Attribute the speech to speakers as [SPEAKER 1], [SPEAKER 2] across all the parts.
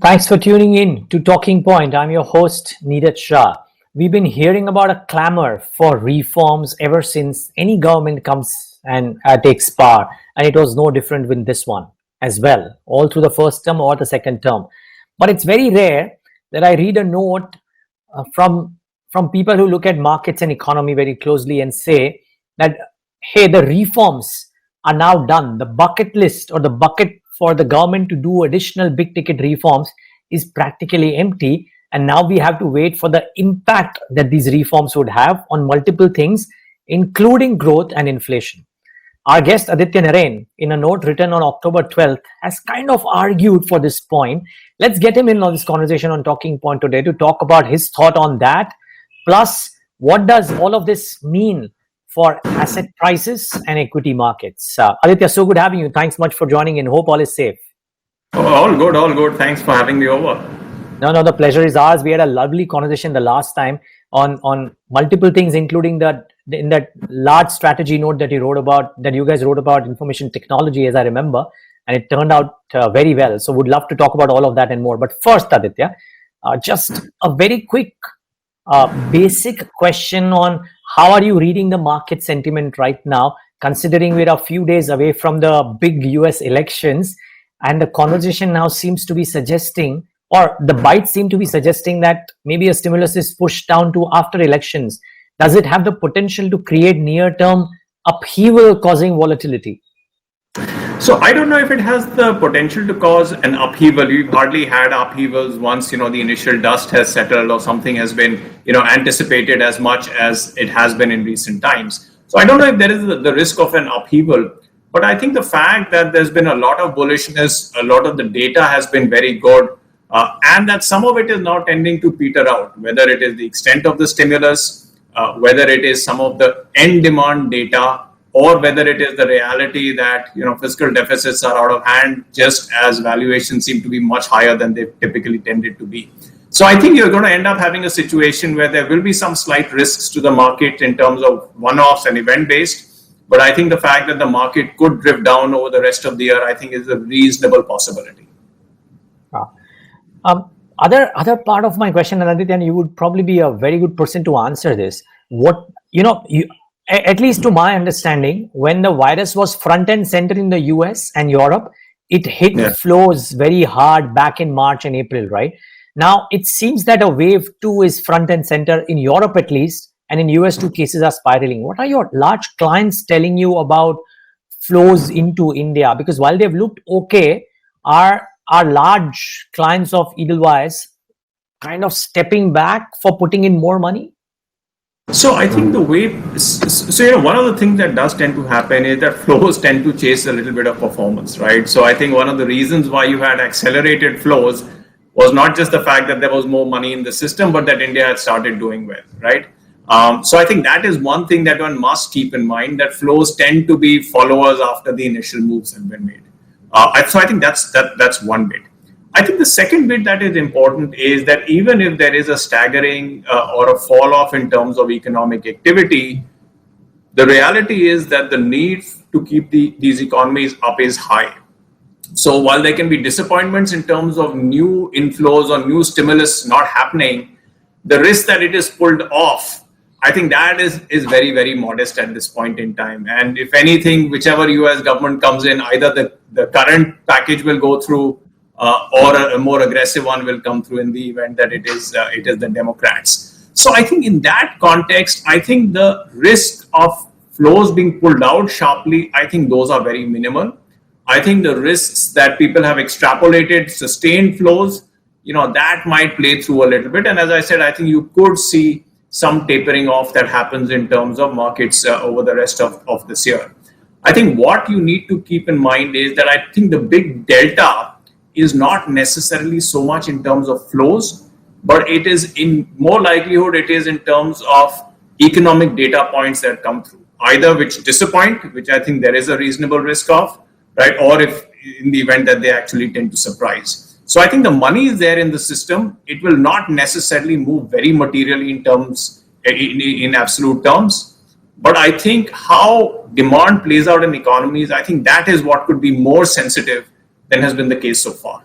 [SPEAKER 1] Thanks for tuning in to Talking Point. I'm your host, Neeraj Shah. We've been hearing about a clamor for reforms ever since any government comes and takes power, and it was no different with this one as well, all through the first term or the second term. But it's very rare that I read a note from people who look at markets and economy very closely and say that, hey, the reforms are now done. The bucket list or the bucket for the government to do additional big ticket reforms is practically empty. And now we have to wait for the impact that these reforms would have on multiple things, including growth and inflation. Our guest, Aditya Narain, in a note written on October 12th, has kind of argued for this point. Let's get him in on this conversation on Talking Point today to talk about his thought on that. Plus, what does all of this mean for asset prices and equity markets? Aditya, so good having you. Thanks much for joining in. Hope all is safe.
[SPEAKER 2] Oh, all good, all good. Thanks for having me over.
[SPEAKER 1] No, the pleasure is ours. We had a lovely conversation the last time on multiple things, including in that large strategy note that you guys wrote about information technology, as I remember, and it turned out very well. So would love to talk about all of that and more. But first, Aditya, just a very quick basic question on how are you reading the market sentiment right now, considering we're a few days away from the big US elections, and the conversation now seems to be suggesting, or the bites seem to be suggesting, that maybe a stimulus is pushed down to after elections. Does it have the potential to create near-term upheaval causing volatility?
[SPEAKER 2] So I don't know if it has the potential to cause an upheaval. We've hardly had upheavals once, the initial dust has settled or something has been, anticipated as much as it has been in recent times. So I don't know if there is the risk of an upheaval, but I think the fact that there's been a lot of bullishness, a lot of the data has been very good, and that some of it is now tending to peter out, whether it is the extent of the stimulus, whether it is some of the end demand data, or whether it is the reality that fiscal deficits are out of hand, just as valuations seem to be much higher than they typically tended to be. So I think you're going to end up having a situation where there will be some slight risks to the market in terms of one-offs and event-based. But I think the fact that the market could drift down over the rest of the year, I think, is a reasonable possibility.
[SPEAKER 1] Other part of my question, Aditya, and you would probably be a very good person to answer this. At least to my understanding, when the virus was front and center in the US and Europe, it hit flows very hard back in March and April, right? Now, it seems that a wave 2 is front and center in Europe at least, and in US 2 cases are spiraling. What are your large clients telling you about flows into India? Because while they've looked okay, are large clients of Edelweiss kind of stepping back for putting in more money?
[SPEAKER 2] So I think one of the things that does tend to happen is that flows tend to chase a little bit of performance, right? So I think one of the reasons why you had accelerated flows was not just the fact that there was more money in the system, but that India had started doing well, right? So I think that is one thing that one must keep in mind, that flows tend to be followers after the initial moves have been made. So I think that's one bit. I think the second bit that is important is that even if there is a staggering or a fall off in terms of economic activity, the reality is that the need to keep these economies up is high. So while there can be disappointments in terms of new inflows or new stimulus not happening, the risk that it is pulled off, I think that is very, very modest at this point in time. And if anything, whichever US government comes in, either the current package will go through or a more aggressive one will come through in the event that it is the Democrats. So I think in that context, I think the risk of flows being pulled out sharply, I think those are very minimal. I think the risks that people have extrapolated sustained flows, that might play through a little bit. And as I said, I think you could see some tapering off that happens in terms of markets over the rest of this year. I think what you need to keep in mind is that I think the big delta is not necessarily so much in terms of flows, but it is in more likelihood, it is in terms of economic data points that come through, either which disappoint, which I think there is a reasonable risk of, right? Or if in the event that they actually tend to surprise. So I think the money is there in the system. It will not necessarily move very materially in absolute terms. But I think how demand plays out in economies, I think that is what could be more sensitive than has been the case so far.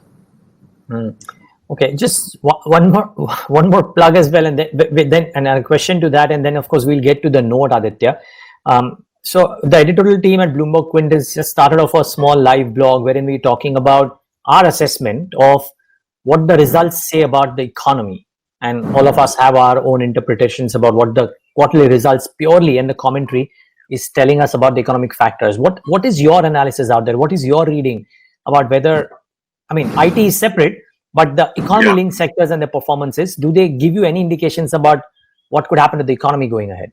[SPEAKER 1] Okay, just one more one more plug as well, and then and a question to that, and then of course we'll get to the note, Aditya. So the editorial team at Bloomberg Quint has just started off a small live blog wherein we're talking about our assessment of what the results say about the economy, and all of us have our own interpretations about what the quarterly results purely and the commentary is telling us about the economic factors. What is your analysis out there? What is your reading about whether, I mean, IT is separate, but the economy linked sectors and their performances, do they give you any indications about what could happen to the economy going ahead?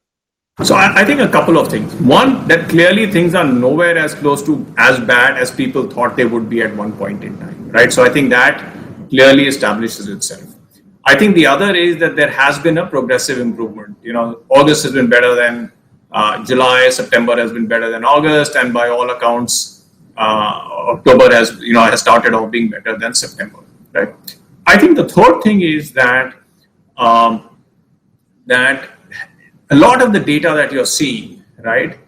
[SPEAKER 2] So I think a couple of things. One, that clearly things are nowhere as close to as bad as people thought they would be at one point in time, right? So I think that clearly establishes itself. I think the other is that there has been a progressive improvement. August has been better than July, September has been better than August, and by all accounts, October has started off being better than September, right? I think the third thing is that that a lot of the data that you're seeing, right?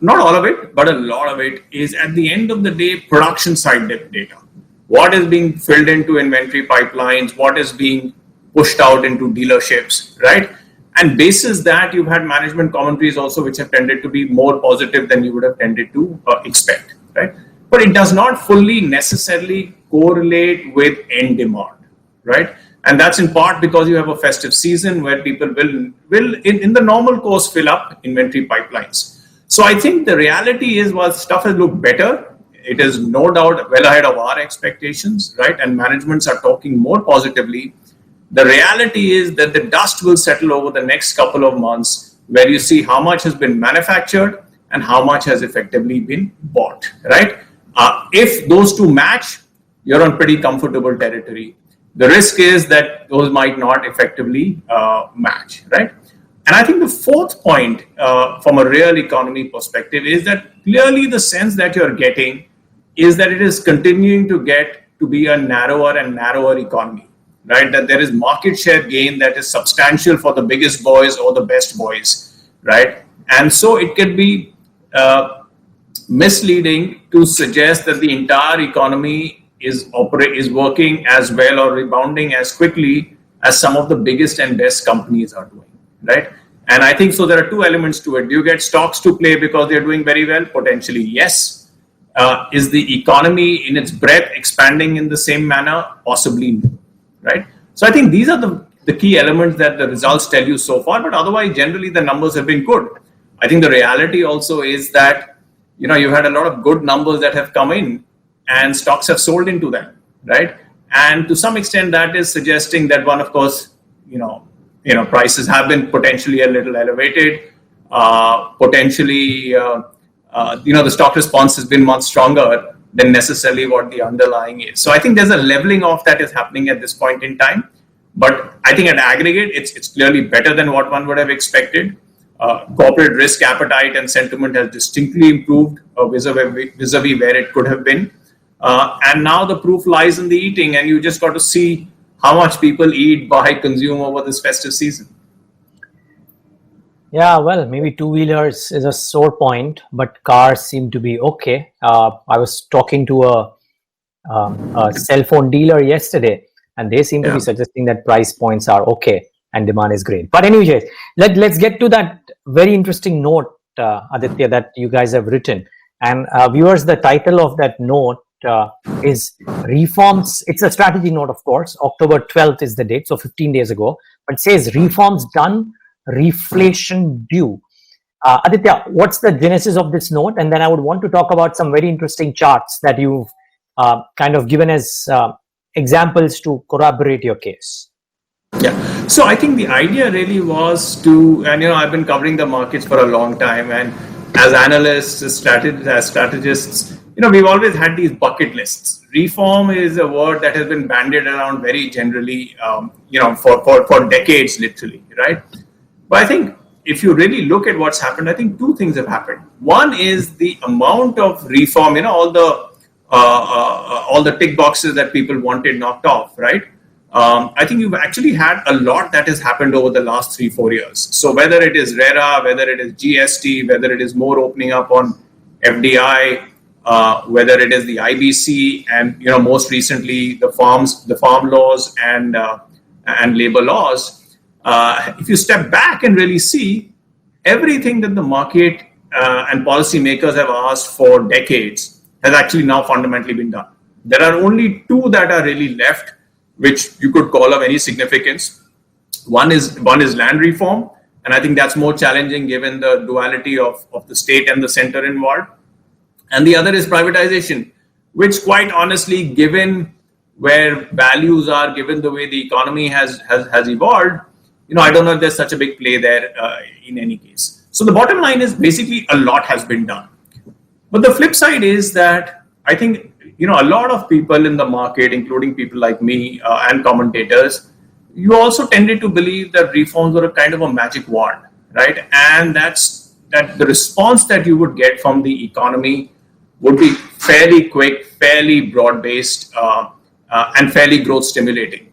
[SPEAKER 2] Not all of it, but a lot of it is at the end of the day production side data. What is being filled into inventory pipelines? What is being pushed out into dealerships, right? And basis that, you've had management commentaries also which have tended to be more positive than you would have tended to expect, right? But it does not fully necessarily correlate with end demand, right? And that's in part because you have a festive season where people will in the normal course fill up inventory pipelines. So I think the reality is, while stuff has looked better, it is no doubt well ahead of our expectations, right? And managements are talking more positively. The reality is that the dust will settle over the next couple of months, where you see how much has been manufactured and how much has effectively been bought, right? If those two match, you're on pretty comfortable territory. The risk is that those might not effectively match, right? And I think the fourth point from a real economy perspective is that clearly the sense that you're getting is that it is continuing to get to be a narrower and narrower economy, right? That there is market share gain that is substantial for the biggest boys or the best boys, right? And so it can be misleading to suggest that the entire economy is working as well or rebounding as quickly as some of the biggest and best companies are doing, right? And I think so there are two elements to it. Do you get stocks to play because they're doing very well? Potentially, yes. Is the economy in its breadth expanding in the same manner? Possibly no, right? So I think these are the key elements that the results tell you so far, but otherwise generally the numbers have been good. I think the reality also is that you've had a lot of good numbers that have come in and stocks have sold into them, right? And to some extent that is suggesting that, one, of course, prices have been potentially a little elevated. Potentially, the stock response has been much stronger than necessarily what the underlying is. So I think there's a leveling off that is happening at this point in time. But I think at aggregate, it's clearly better than what one would have expected. Corporate risk appetite and sentiment has distinctly improved vis-a-vis where it could have been. And now the proof lies in the eating, and you just got to see how much people eat, buy, consume over this festive season.
[SPEAKER 1] Yeah, well, maybe two-wheelers is a sore point, but cars seem to be okay. I was talking to a cell phone dealer yesterday, and they seem to be suggesting that price points are okay and demand is great. But anyways, let's get to that very interesting note, Aditya, that you guys have written. And viewers, the title of that note is Reforms. It's a strategy note, of course. October 12th is the date, so 15 days ago. But it says Reforms done, reflation due. Aditya, what's the genesis of this note? And then I would want to talk about some very interesting charts that you've kind of given as examples to corroborate your case.
[SPEAKER 2] Yeah. So I think the idea really was to, and I've been covering the markets for a long time, and as analysts, as strategists, we've always had these bucket lists. Reform is a word that has been bandied around very generally, for decades, literally, right? But I think if you really look at what's happened, I think two things have happened. One is the amount of reform, all the tick boxes that people wanted knocked off, right? I think you've actually had a lot that has happened over the last 3-4 years. So whether it is RERA, whether it is GST, whether it is more opening up on FDI, whether it is the IBC and most recently the farm laws and labor laws. If you step back and really see everything that the market and policymakers have asked for decades has actually now fundamentally been done. There are only two that are really left, which you could call of any significance. One is land reform, and I think that's more challenging given the duality of the state and the center involved. And the other is privatization, which quite honestly, given where values are, given the way the economy has evolved, I don't know if there's such a big play there in any case. So the bottom line is basically a lot has been done. But the flip side is that I think, a lot of people in the market, including people like me and commentators, you also tended to believe that reforms were a kind of a magic wand, right? And that the response that you would get from the economy would be fairly quick, fairly broad-based, and fairly growth stimulating.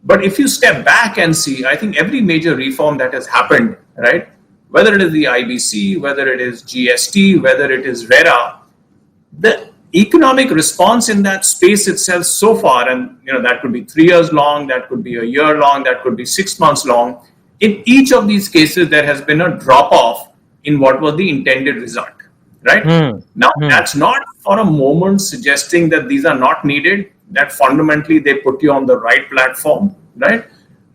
[SPEAKER 2] But if you step back and see, I think every major reform that has happened, right, whether it is the IBC, whether it is GST, whether it is RERA, the economic response in that space itself so far, and that could be 3 years long, that could be a year long, that could be 6 months long. In each of these cases, there has been a drop-off in what was the intended result, right? That's not for a moment suggesting that these are not needed, that fundamentally they put you on the right platform, right?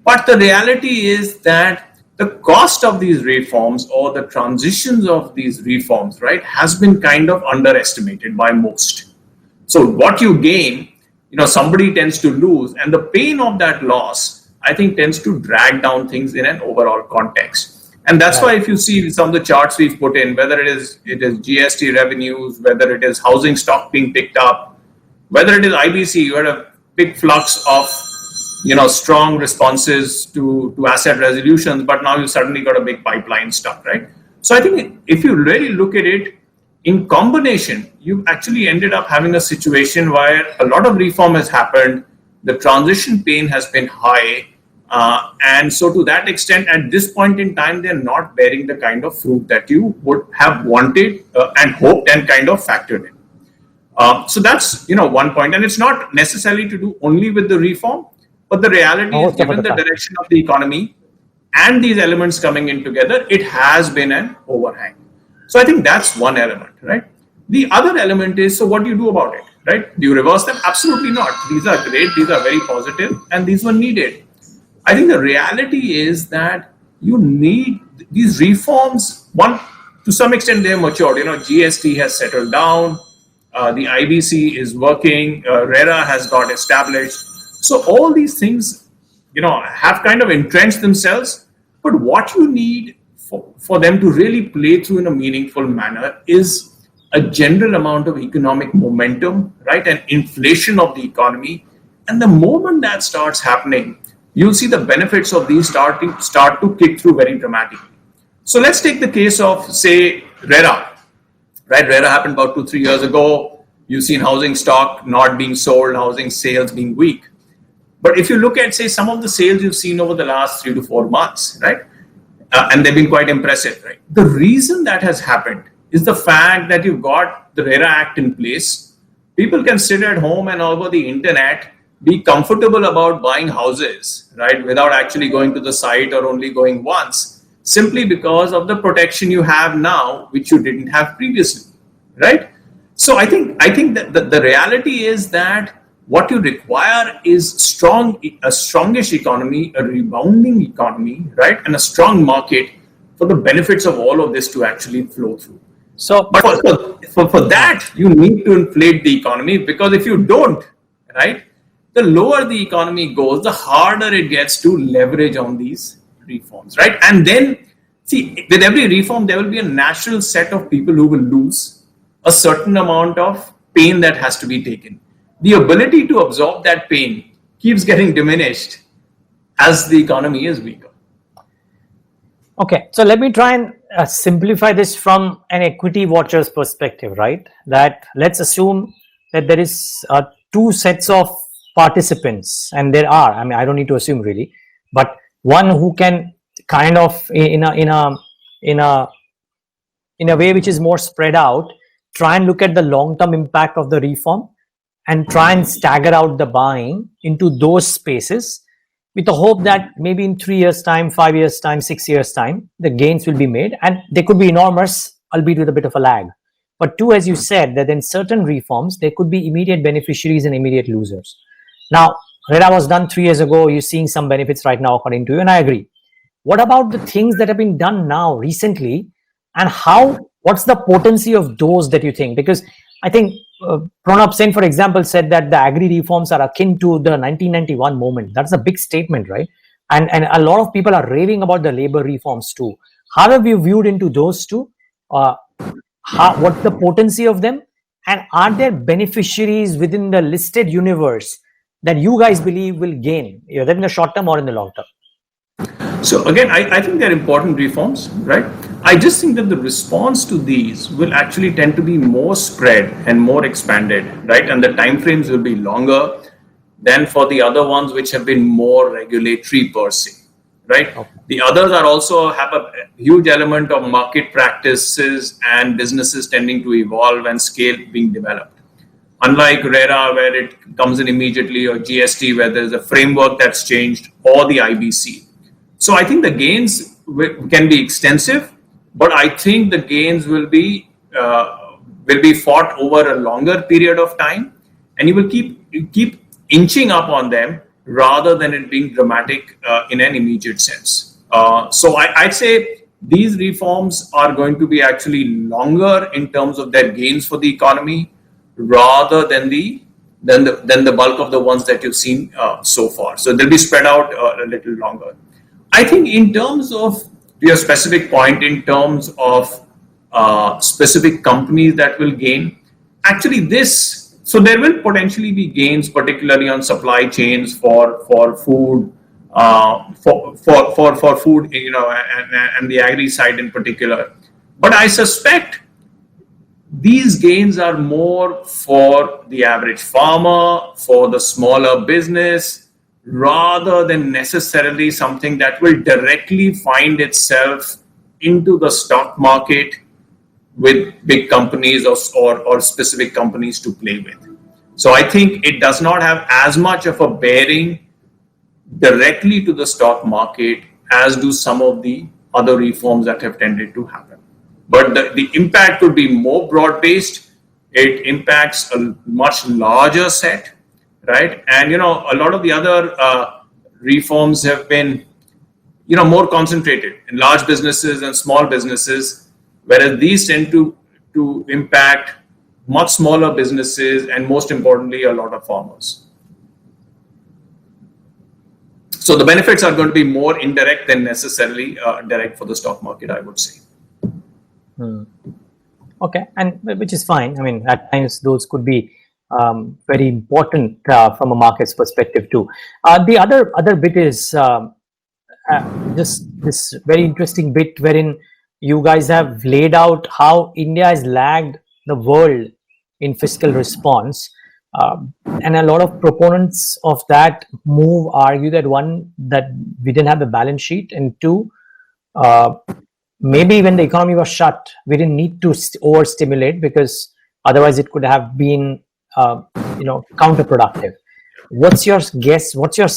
[SPEAKER 2] But the reality is that the cost of these reforms or the transitions of these reforms, right, has been kind of underestimated by most. So what you gain, somebody tends to lose, and the pain of that loss, I think, tends to drag down things in an overall context. And that's why if you see some of the charts we've put in, whether it is GST revenues, whether it is housing stock being picked up, whether it is IBC, you had a big flux of strong responses to asset resolutions, but now you suddenly got a big pipeline stuck, right? So I think if you really look at it in combination, you've actually ended up having a situation where a lot of reform has happened, the transition pain has been high, and so to that extent, at this point in time, they're not bearing the kind of fruit that you would have wanted and hoped and kind of factored in. So that's one point, and it's not necessarily to do only with the reform. But the reality is, given the direction of the economy and these elements coming in together, it has been an overhang. So I think that's one element, right? The other element is, so what do you do about it, right? Do you reverse them? Absolutely not. These are great. These are very positive, and these were needed. I think the reality is that you need these reforms. One, to some extent, they're matured. GST has settled down. The IBC is working. RERA has got established. So all these things, have kind of entrenched themselves. But what you need for them to really play through in a meaningful manner is a general amount of economic momentum, right? And inflation of the economy. And the moment that starts happening, you'll see the benefits of these start to kick through very dramatically. So let's take the case of, say, RERA, right? RERA happened about 2-3 years ago. You've seen housing stock not being sold, housing sales being weak. But if you look at, say, some of the sales you've seen over the last 3 to 4 months, right? And they've been quite impressive, right? The reason that has happened is the fact that you've got the RERA Act in place. People can sit at home and over the internet be comfortable about buying houses, right? Without actually going to the site or only going once, simply because of the protection you have now, which you didn't have previously, right? So I think that the reality is that what you require is a strongish economy, a rebounding economy, right? And a strong market for the benefits of all of this to actually flow through. So, but for that, you need to inflate the economy, because if you don't, right, the lower the economy goes, the harder it gets to leverage on these reforms, right? And then, see, with every reform, there will be a natural set of people who will lose a certain amount of pain that has to be taken. The ability to absorb that pain keeps getting diminished as the economy is weaker.
[SPEAKER 1] Okay, so let me try and simplify this from an equity watcher's perspective, right? That let's assume that there is two sets of participants, and there are, I mean, I don't need to assume really, but one who can kind of in a way which is more spread out, try and look at the long-term impact of the reform and try and stagger out the buying into those spaces with the hope that maybe in 3 years' time, 5 years' time, 6 years' time, the gains will be made and they could be enormous, albeit with a bit of a lag. But two, as you said, that in certain reforms, there could be immediate beneficiaries and immediate losers. Now, RERA was done 3 years ago. You're seeing some benefits right now, according to you, and I agree. What about the things that have been done now recently, and what's the potency of those that you think? Because I think Pranab Sen, for example, said that the agri reforms are akin to the 1991 moment. That's a big statement, right? And a lot of people are raving about the labor reforms too. How have you viewed into those two? What's the potency of them? And are there beneficiaries within the listed universe that you guys believe will gain, either in the short term or in the long term?
[SPEAKER 2] So again, I think they're important reforms, right? I just think that the response to these will actually tend to be more spread and more expanded, right? And the timeframes will be longer than for the other ones which have been more regulatory per se, right? Okay. The others are also have a huge element of market practices and businesses tending to evolve and scale being developed. Unlike RERA, where it comes in immediately, or GST, where there's a framework that's changed, or the IBC. So I think the gains can be extensive, but I think the gains will be fought over a longer period of time, and you will keep inching up on them rather than it being dramatic in an immediate sense. So I'd say these reforms are going to be actually longer in terms of their gains for the economy, rather than the bulk of the ones that you've seen so far. So they'll be spread out a little longer. I think in terms of your specific point, in terms of specific companies that will gain, actually so there will potentially be gains, particularly on supply chains for food, for food, and the agri side in particular. But I suspect these gains are more for the average farmer, for the smaller business, rather than necessarily something that will directly find itself into the stock market with big companies or specific companies to play with. So I think it does not have as much of a bearing directly to the stock market as do some of the other reforms that have tended to happen. But the impact could be more broad-based. It impacts a much larger set, right? And, a lot of the other reforms have been, more concentrated in large businesses and small businesses, whereas these tend to impact much smaller businesses and, most importantly, a lot of farmers. So the benefits are going to be more indirect than necessarily direct for the stock market, I would say.
[SPEAKER 1] Okay, and which is fine. I mean, at times those could be very important from a market's perspective too. The other bit is just this very interesting bit wherein you guys have laid out how India has lagged the world in fiscal response. And a lot of proponents of that move argue that one, that we didn't have the balance sheet, and two, maybe when the economy was shut, we didn't need to overstimulate because otherwise it could have been, counterproductive. What's your guess? What's your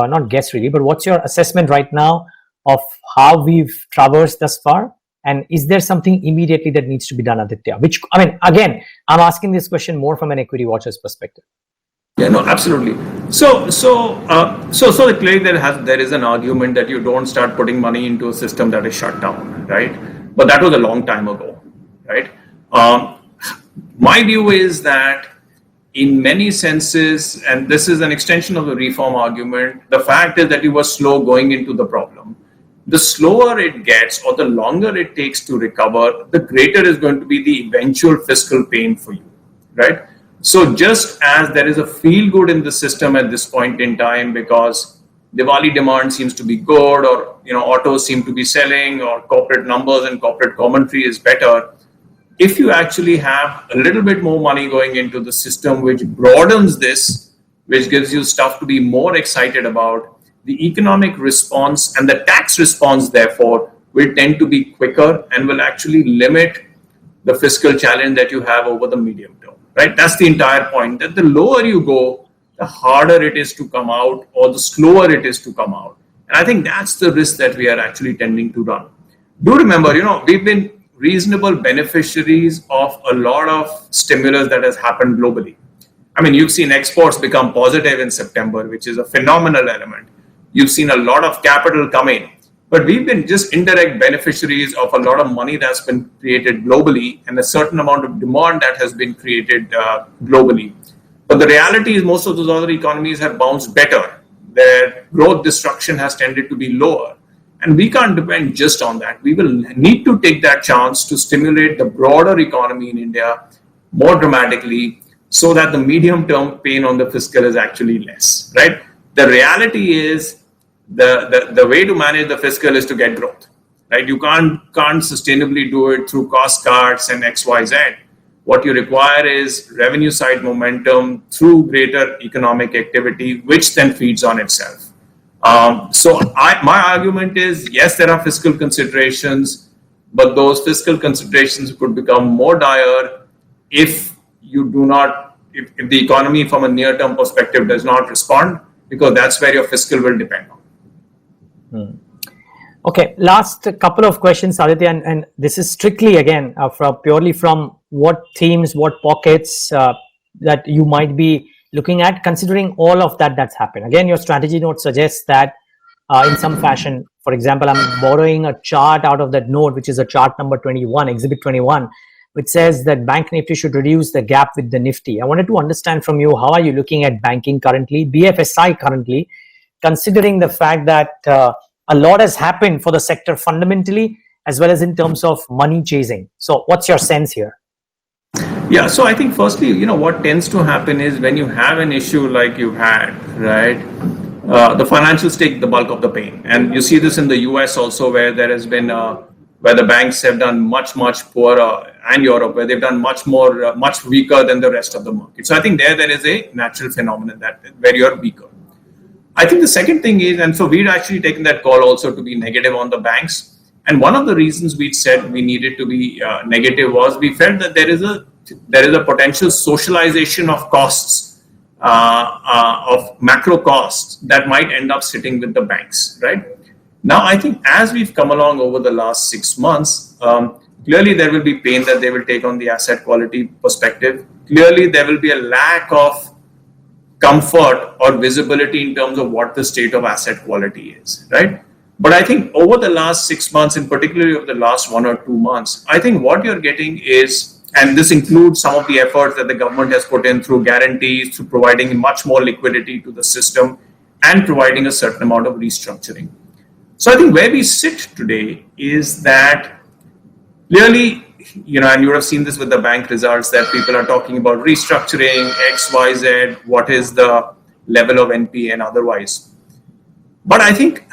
[SPEAKER 1] not guess really, but what's your assessment right now of how we've traversed thus far? And is there something immediately that needs to be done, Aditya? Which, I mean, again, I'm asking this question more from an equity watcher's perspective.
[SPEAKER 2] Yeah, no, absolutely. So clearly there is an argument that you don't start putting money into a system that is shut down, right? But that was a long time ago, right? My view is that in many senses, and this is an extension of the reform argument, the fact is that you were slow going into the problem. The slower it gets or the longer it takes to recover, the greater is going to be the eventual fiscal pain for you, right? So just as there is a feel good in the system at this point in time because Diwali demand seems to be good, or autos seem to be selling, or corporate numbers and corporate commentary is better, if you actually have a little bit more money going into the system, which broadens this, which gives you stuff to be more excited about, the economic response and the tax response, therefore, will tend to be quicker and will actually limit the fiscal challenge that you have over the medium term, right? That's the entire point, that the lower you go, the harder it is to come out, or the slower it is to come out. And I think that's the risk that we are actually tending to run. Do remember, we've been reasonable beneficiaries of a lot of stimulus that has happened globally. I mean, you've seen exports become positive in September, which is a phenomenal element. You've seen a lot of capital come in, but we've been just indirect beneficiaries of a lot of money that's been created globally and a certain amount of demand that has been created globally. But the reality is most of those other economies have bounced better. Their growth destruction has tended to be lower. And we can't depend just on that. We will need to take that chance to stimulate the broader economy in India more dramatically so that the medium-term pain on the fiscal is actually less, right? The reality is the way to manage the fiscal is to get growth, right? You can't sustainably do it through cost cuts and XYZ. What you require is revenue side momentum through greater economic activity, which then feeds on itself. So my argument is, yes, there are fiscal considerations, but those fiscal considerations could become more dire if you do not, if the economy from a near-term perspective does not respond, because that's where your fiscal will depend on.
[SPEAKER 1] Okay, last couple of questions, Aditya, and this is strictly again purely from what themes, what pockets that you might be looking at, considering all of that's happened. Again, your strategy note suggests that in some fashion, for example, I'm borrowing a chart out of that note, which is a chart number 21, exhibit 21, which says that Bank Nifty should reduce the gap with the Nifty. I wanted to understand from you, how are you looking at banking currently, BFSI currently, considering the fact that a lot has happened for the sector fundamentally, as well as in terms of money chasing. So what's your sense here?
[SPEAKER 2] Yeah, so I think firstly, what tends to happen is when you have an issue like you had, right, the financials take the bulk of the pain. And you see this in the US also, where there has been, where the banks have done much, much poorer, and Europe, where they've done much more, much weaker than the rest of the market. So I think there is a natural phenomenon that where you're weaker. I think the second thing is, and so we'd actually taken that call also to be negative on the banks. And one of the reasons we'd said we needed to be negative was we felt that there is a potential socialization of costs, of macro costs that might end up sitting with the banks, right? Now, I think as we've come along over the last 6 months, clearly there will be pain that they will take on the asset quality perspective. Clearly, there will be a lack of comfort or visibility in terms of what the state of asset quality is, right? But I think over the last 6 months, and particularly over the last 1 or 2 months, I think what you're getting is, and this includes some of the efforts that the government has put in through guarantees, through providing much more liquidity to the system and providing a certain amount of restructuring. So I think where we sit today is that clearly, and you would have seen this with the bank results, that people are talking about restructuring, X, Y, Z, what is the level of NPA and otherwise. But I think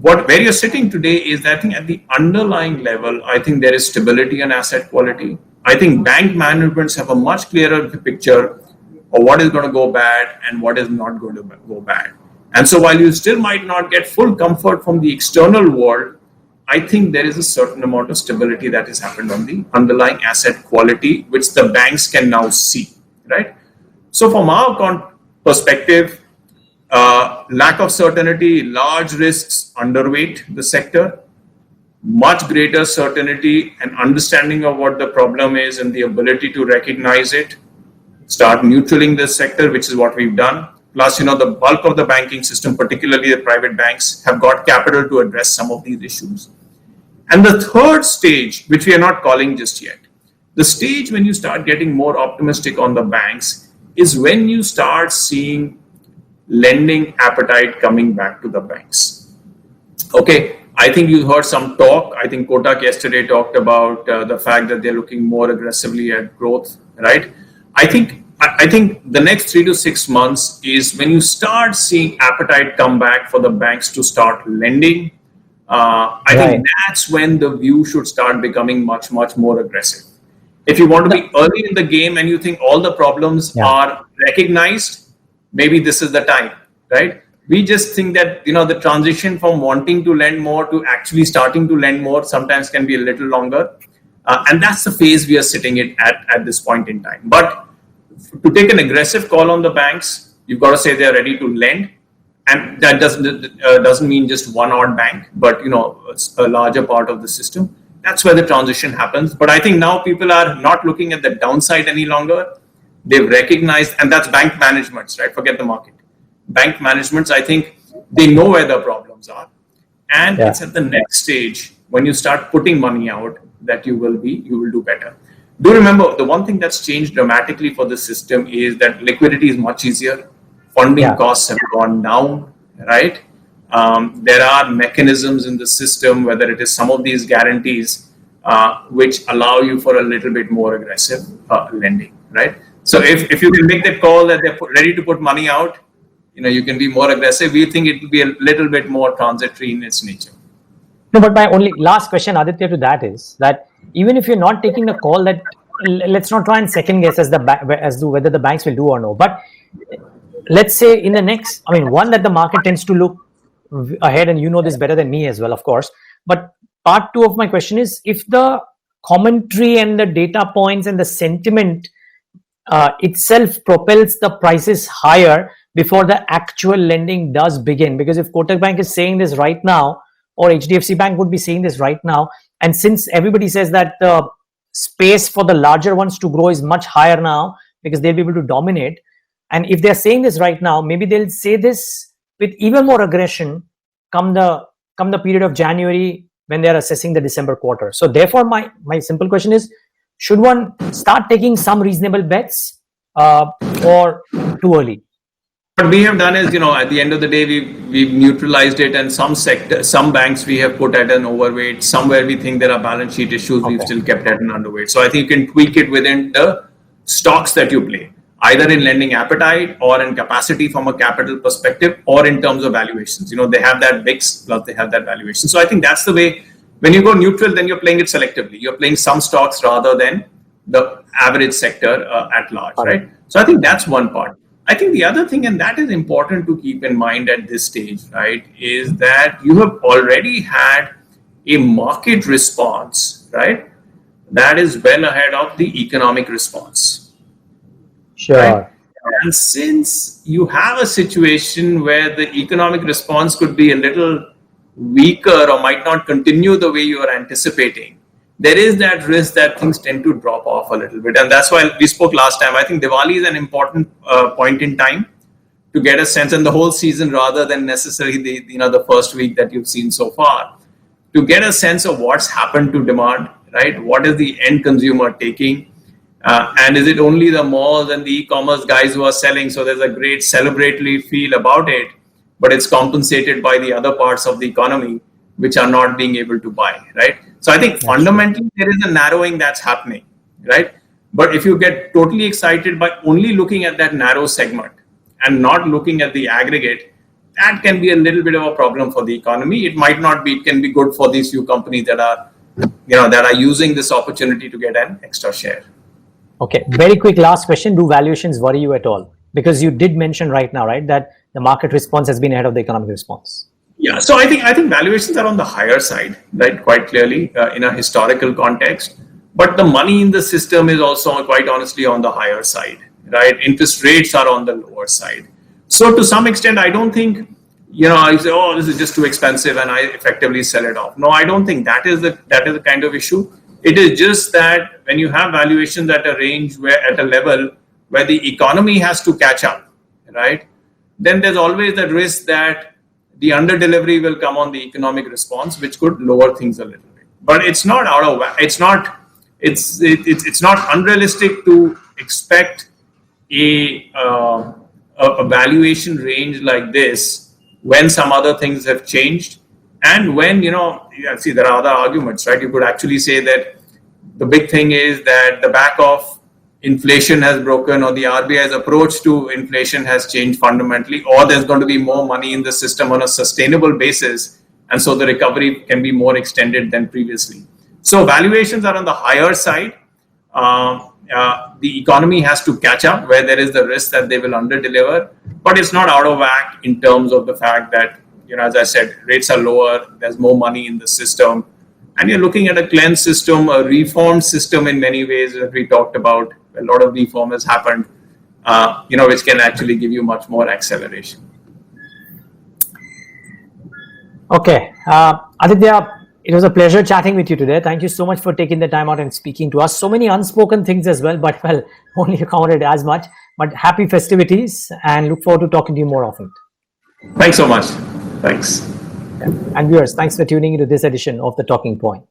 [SPEAKER 2] where you're sitting today is that I think at the underlying level, I think there is stability in asset quality. I think bank managements have a much clearer picture of what is going to go bad and what is not going to go bad. And so while you still might not get full comfort from the external world, I think there is a certain amount of stability that has happened on the underlying asset quality, which the banks can now see, right? So from our perspective, lack of certainty, large risks underweight the sector, much greater certainty and understanding of what the problem is and the ability to recognize it, start neutraling this sector, which is what we've done. Plus, the bulk of the banking system, particularly the private banks, have got capital to address some of these issues. And the third stage, which we are not calling just yet, the stage when you start getting more optimistic on the banks is when you start seeing lending appetite coming back to the banks. Okay, I think you heard some talk. I think Kotak yesterday talked about the fact that they're looking more aggressively at growth, right? I think the next 3 to 6 months is when you start seeing appetite come back for the banks to start lending. I think that's when the view should start becoming much, much more aggressive. If you want to be early in the game and you think all the problems are recognized, maybe this is the time, right? We just think that, the transition from wanting to lend more to actually starting to lend more sometimes can be a little longer. And that's the phase we are sitting at this point in time. But to take an aggressive call on the banks, you've got to say they're ready to lend. And that doesn't mean just one odd bank, but a larger part of the system. That's where the transition happens. But I think now people are not looking at the downside any longer. They've recognized, and that's bank managements, right? Forget the market. Bank managements, I think they know where the problems are. And it's at the next stage when you start putting money out that you will do better. Do remember, the one thing that's changed dramatically for the system is that liquidity is much easier. Funding costs have gone down, right? There are mechanisms in the system, whether it is some of these guarantees, which allow you for a little bit more aggressive lending, right? So if you can make that call that they're ready to put money out, you can be more aggressive. We think it will be a little bit more transitory in its nature.
[SPEAKER 1] No, but my only last question, Aditya, to that is that even if you're not taking the call, that let's not try and second guess as to whether the banks will do or no. But let's say in the next, one that the market tends to look ahead, and you know this better than me as well, of course. But part two of my question is, if the commentary and the data points and the sentiment itself propels the prices higher before the actual lending does begin, because if Kotak Bank is saying this right now, or HDFC Bank would be saying this right now, and since everybody says that the space for the larger ones to grow is much higher now because they'll be able to dominate, and if they're saying this right now, maybe they'll say this with even more aggression come the period of January when they're assessing the December quarter. So therefore, my simple question is, should one start taking some reasonable bets or too early?
[SPEAKER 2] What we have done is, at the end of the day, we've neutralized it, and some banks we have put at an overweight. Somewhere we think there are balance sheet issues, we've still kept at an underweight. So I think you can tweak it within the stocks that you play, either in lending appetite or in capacity from a capital perspective, or in terms of valuations. They have that mix, plus they have that valuation. So I think that's the way. When you go neutral, then you're playing it selectively. You're playing some stocks rather than the average sector at large, right? So I think that's one part. I think the other thing, and that is important to keep in mind at this stage, right, is that you have already had a market response, right, that is well ahead of the economic response.
[SPEAKER 1] Sure.
[SPEAKER 2] Right? And since you have a situation where the economic response could be a little weaker or might not continue the way you are anticipating, there is that risk that things tend to drop off a little bit. And that's why we spoke last time. I think Diwali is an important point in time to get a sense, and the whole season rather than necessarily the first week that you've seen so far, to get a sense of what's happened to demand, right? What is the end consumer taking? And is it only the malls and the e-commerce guys who are selling? So there's a great celebratory feel about it, but it's compensated by the other parts of the economy which are not being able to buy, right? So I think fundamentally there is a narrowing that's happening, right? But if you get totally excited by only looking at that narrow segment and not looking at the aggregate, that can be a little bit of a problem for the economy. It might not be. It can be good for these few companies that are using this opportunity to get an extra share.
[SPEAKER 1] Okay, very quick last question. Do valuations worry you at all? Because you did mention right now, right, that the market response has been ahead of the economic response.
[SPEAKER 2] Yeah, so I think valuations are on the higher side, right? Quite clearly in a historical context, but the money in the system is also quite honestly on the higher side, right? Interest rates are on the lower side. So to some extent, I don't think I say, oh, this is just too expensive, and I effectively sell it off. No, I don't think that is the kind of issue. It is just that when you have valuations at a range at a level where the economy has to catch up, right? Then there's always the risk that the under delivery will come on the economic response, which could lower things a little bit. But it's not out of whack. It's not unrealistic to expect a valuation range like this when some other things have changed, and when see, there are other arguments, right? You could actually say that the big thing is that the back of inflation has broken, or the RBI's approach to inflation has changed fundamentally, or there's going to be more money in the system on a sustainable basis, and so the recovery can be more extended than previously. So valuations are on the higher side. The economy has to catch up where there is the risk that they will under-deliver, but it's not out of whack in terms of the fact that, as I said, rates are lower, there's more money in the system, and you're looking at a cleansed system, a reformed system in many ways that we talked about. A lot of reform has happened, which can actually give you much more acceleration.
[SPEAKER 1] Okay, Aditya, it was a pleasure chatting with you today. Thank you so much for taking the time out and speaking to us. So many unspoken things as well, but well, only counted as much. But happy festivities and look forward to talking to you more often.
[SPEAKER 2] Thanks so much. Thanks.
[SPEAKER 1] And viewers, thanks for tuning into this edition of The Talking Point.